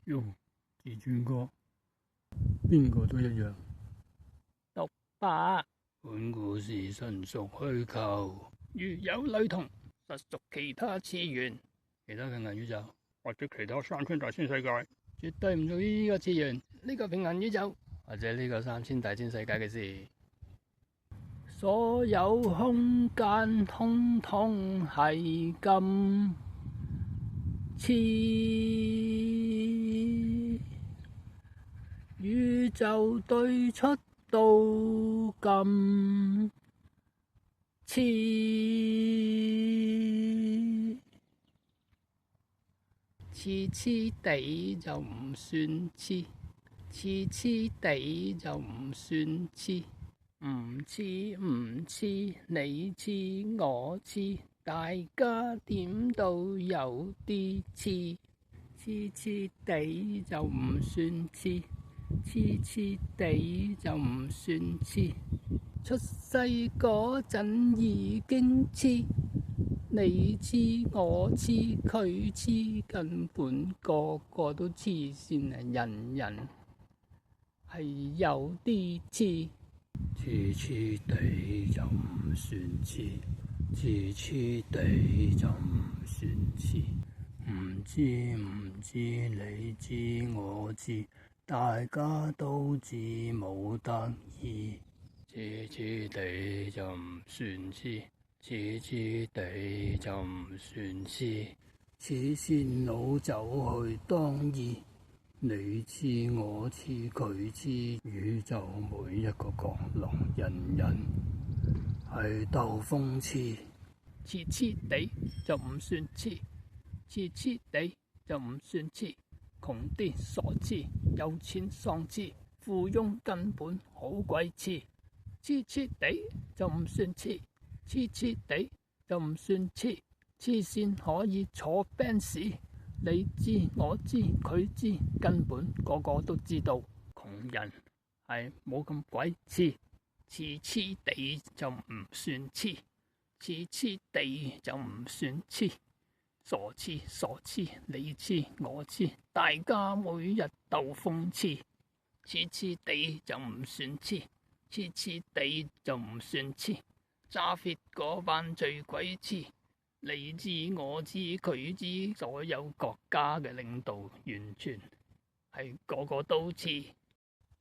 喲，至尊哥，邊個都一樣。獨白，本故事純屬虛構，如有雷同，實屬其他次元、其他平行宇宙或者其他3000大千世界，絕對唔屬於呢個次元、呢個平行宇宙或者呢個3000大千世界嘅事。所有空間通通係咁似，宇宙對出到咁似，黐黐地就唔算黐，黐黐地就唔算黐。唔似唔似，你似我似，大家點都有啲似，黐黐地就唔算似，黐黐地就唔算似。出世嗰陣已經似，你似我似佢似，根本個個都黐線啊！人人係有啲似。黐黐地就唔算黐，黐黐地就唔算黐。唔知唔知，你知我知，大家都知冇得意。黐黐地就唔算黐，黐黐地就唔算黐。黐線佬走去當二。你知我知佢知，宇宙每一個角落，人人係鬥風痴。黐黐地就唔算黐，黐黐地就唔算黐。窮啲傻黐，有錢喪黐，富翁根本好鬼黐。黐黐地就唔算黐，黐黐地就唔算黐。黐線可以坐 Benz。你知我知佢知，根本個個都知道，窮人係冇咁鬼黐，黐黐地就唔算黐，黐黐地就唔算黐。傻黐傻黐，你知我知，大家每日鬥風黐，黐黐地就唔算黐，黐黐地就唔算黐。揸 fit 嗰班最鬼黐。你知我知佢知，所有國家嘅領導完全係個個都黐，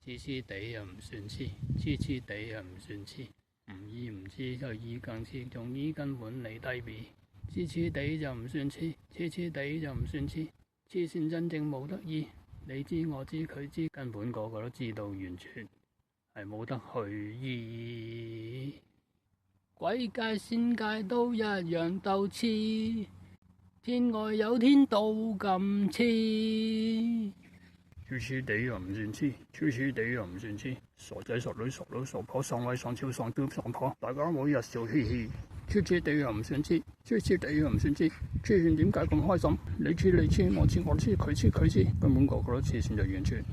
黐黐地又唔算黐，黐黐地又唔算黐。唔醫唔知就醫更黐，仲醫根本你低 B。黐黐地就唔算黐，黐黐地就唔算黐。黐線真正冇得醫，你知我知佢知，根本個個都知道，完全係冇得去醫。鬼界仙界都一樣鬥黐，天外有天都咁黐。黐黐地又唔算黐，黐黐地又唔算黐。傻仔傻女傻佬傻婆喪威喪超喪彪喪婆，大家每日笑嘻嘻。黐黐地又唔算黐，黐黐地又唔算黐。黐線點解咁開心？你黐你黐，我黐我黐，佢黐佢黐，根本個個都黐線就完全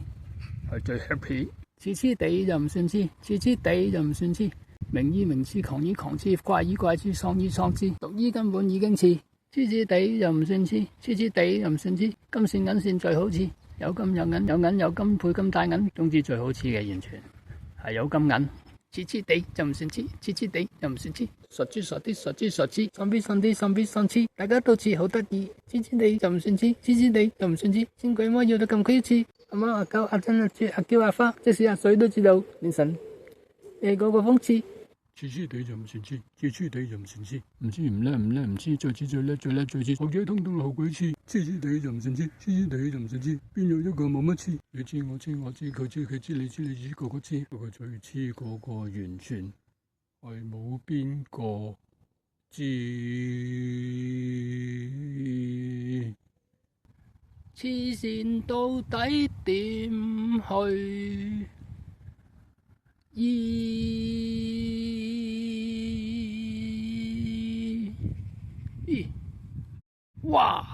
係最 happy。黐黐地就唔算黐，黐黐地就唔算黐。名醫名黐，狂醫狂黐，怪醫怪黐，喪醫喪黐，毒醫根本已經黐，黐黐地就唔算黐，黐黐地就唔算黐。金線銀線最好黐，有金有銀，有銀有金配金帶銀，總之最好黐嘅完全係有金銀。黐黐地就唔算黐，黐黐地就唔算黐。傻豬傻啲傻豬傻黐，喪逼喪啲喪逼喪黐，大家都黐好得意。黐黐地就唔算黐，黐黐地就唔算黐。先鬼魔要到咁鬼黐，阿媽阿狗阿珍阿豬阿嬌阿花，即使阿水都知道，連神嗰個風黐。黐黐地就唔算黐，黐黐地就唔算黐。唔知唔叻唔叻唔黐，最黐最叻最叻最黐。學者通通後鬼黐，黐黐地就唔算黐，黐黐地就唔算黐。邊有一個冇乜黐？你知我知我知佢知佢知你知你知個個黐，不過最黐嗰個完全係冇邊個知。黐線到底點去醫？哇！